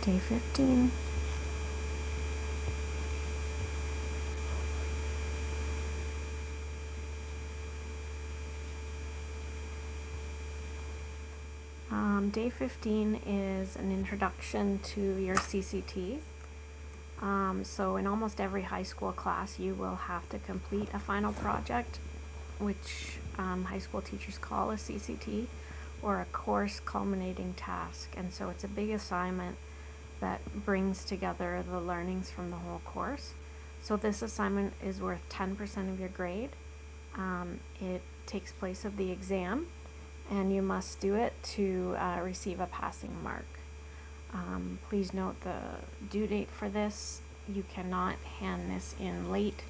Day 15. Day 15 is an introduction to your CCT. So in almost every high school class you will have to complete a final project, which high school teachers call a CCT, or a course culminating task. And so it's a big assignment that brings together the learnings from the whole course. So this assignment is worth 10% of your grade. It takes place of the exam, and you must do it to receive a passing mark. Please note the due date for this. You cannot hand this in late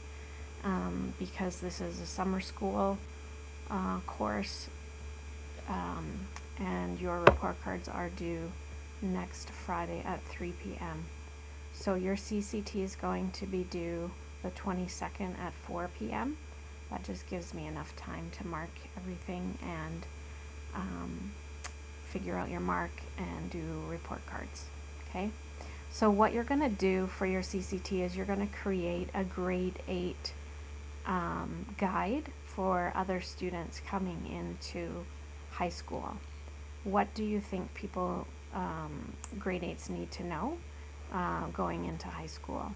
because this is a summer school course, and your report cards are due next Friday at 3 p.m. So your CCT is going to be due the 22nd at 4 p.m. That just gives me enough time to mark everything and figure out your mark and do report cards. Okay, so what you're going to do for your CCT is you're going to create a grade 8 guide for other students coming into high school. What do you think people, grade 8s, need to know going into high school?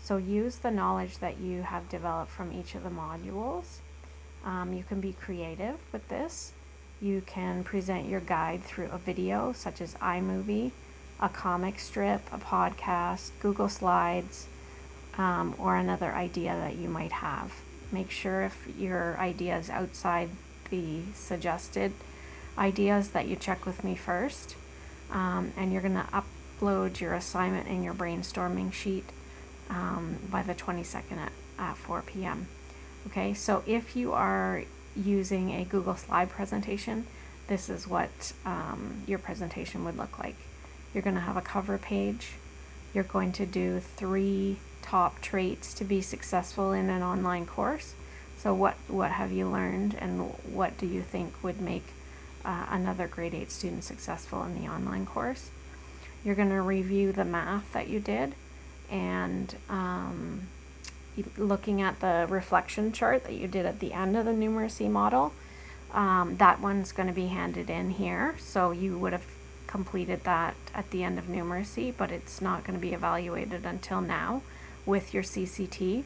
So use the knowledge that you have developed from each of the modules. You can be creative with this. You can present your guide through a video such as iMovie, a comic strip, a podcast, Google Slides, or another idea that you might have. Make sure if your idea is outside the suggested ideas that you check with me first. And you're going to upload your assignment in your brainstorming sheet by the 22nd at 4 p.m. Okay, so if you are using a Google Slide presentation, this is what your presentation would look like. You're going to have a cover page. You're going to do 3 top traits to be successful in an online course. So what have you learned, and what do you think would make another grade 8 student successful in the online course? You're going to review the math that you did, and looking at the reflection chart that you did at the end of the numeracy model. That one's going to be handed in here, so you would have completed that at the end of numeracy, but it's not going to be evaluated until now with your CCT.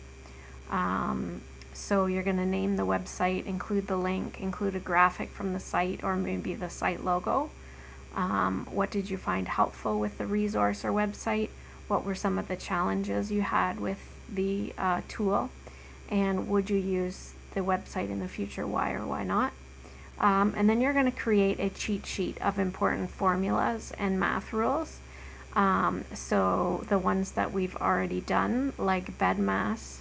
So you're going to name the website, include the link, include a graphic from the site or maybe the site logo. What did you find helpful with the resource or website? What were some of the challenges you had with the tool? And would you use the website in the future? Why or why not? And then you're going to create a cheat sheet of important formulas and math rules. So the ones that we've already done, like BEDMAS,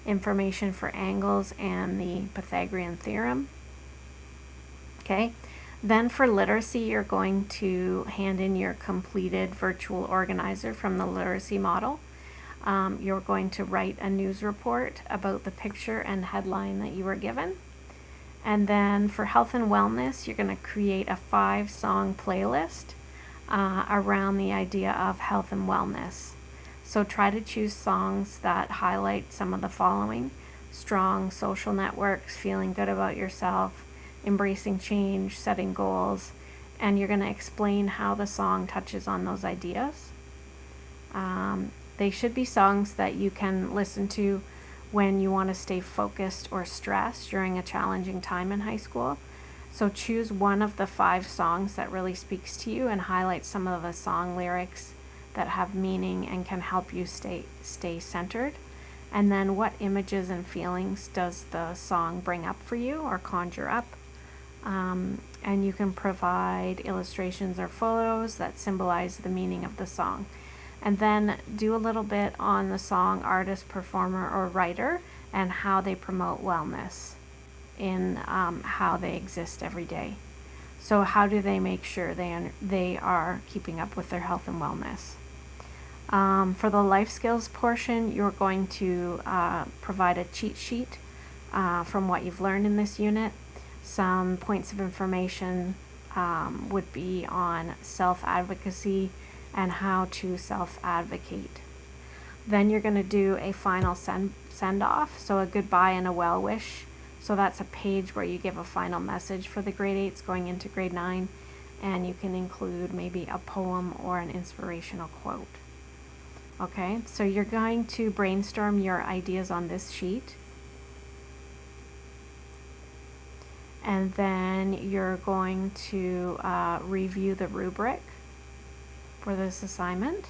information for angles, and the Pythagorean theorem. Okay. Then for literacy, you're going to hand in your completed virtual organizer from the literacy model. You're going to write a news report about the picture and headline that you were given. And then for health and wellness, you're going to create a 5-song playlist around the idea of health and wellness. So try to choose songs that highlight some of the following: strong social networks, feeling good about yourself, embracing change, setting goals, and you're going to explain how the song touches on those ideas. They should be songs that you can listen to when you want to stay focused or stressed during a challenging time in high school. So choose one of the 5 songs that really speaks to you and highlight some of the song lyrics that have meaning and can help you stay centered. And then what images and feelings does the song bring up for you or conjure up? And you can provide illustrations or photos that symbolize the meaning of the song. And then do a little bit on the song artist, performer, or writer, and how they promote wellness in how they exist every day. So how do they make sure they are keeping up with their health and wellness? For the life skills portion, you're going to provide a cheat sheet from what you've learned in this unit. Some points of information would be on self-advocacy, and how to self-advocate. Then you're going to do a final send off, so a goodbye and a well wish. So that's a page where you give a final message for the grade 8s going into grade 9, and you can include maybe a poem or an inspirational quote. Okay, so you're going to brainstorm your ideas on this sheet, and then you're going to review the rubric for this assignment.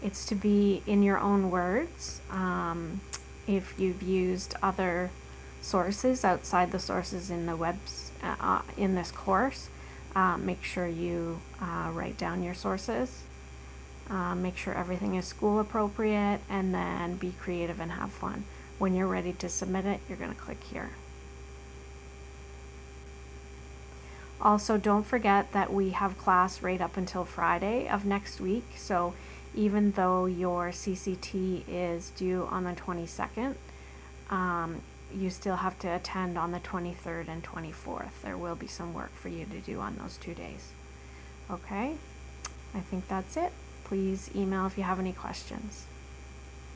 It's to be in your own words. If you've used other sources outside the sources in the in this course, make sure you write down your sources. Make sure everything is school appropriate, and then be creative and have fun. When you're ready to submit it, you're going to click here. Also, don't forget that we have class right up until Friday of next week. So even though your CCT is due on the 22nd, you still have to attend on the 23rd and 24th. There will be some work for you to do on those 2 days. Okay, I think that's it. Please email if you have any questions.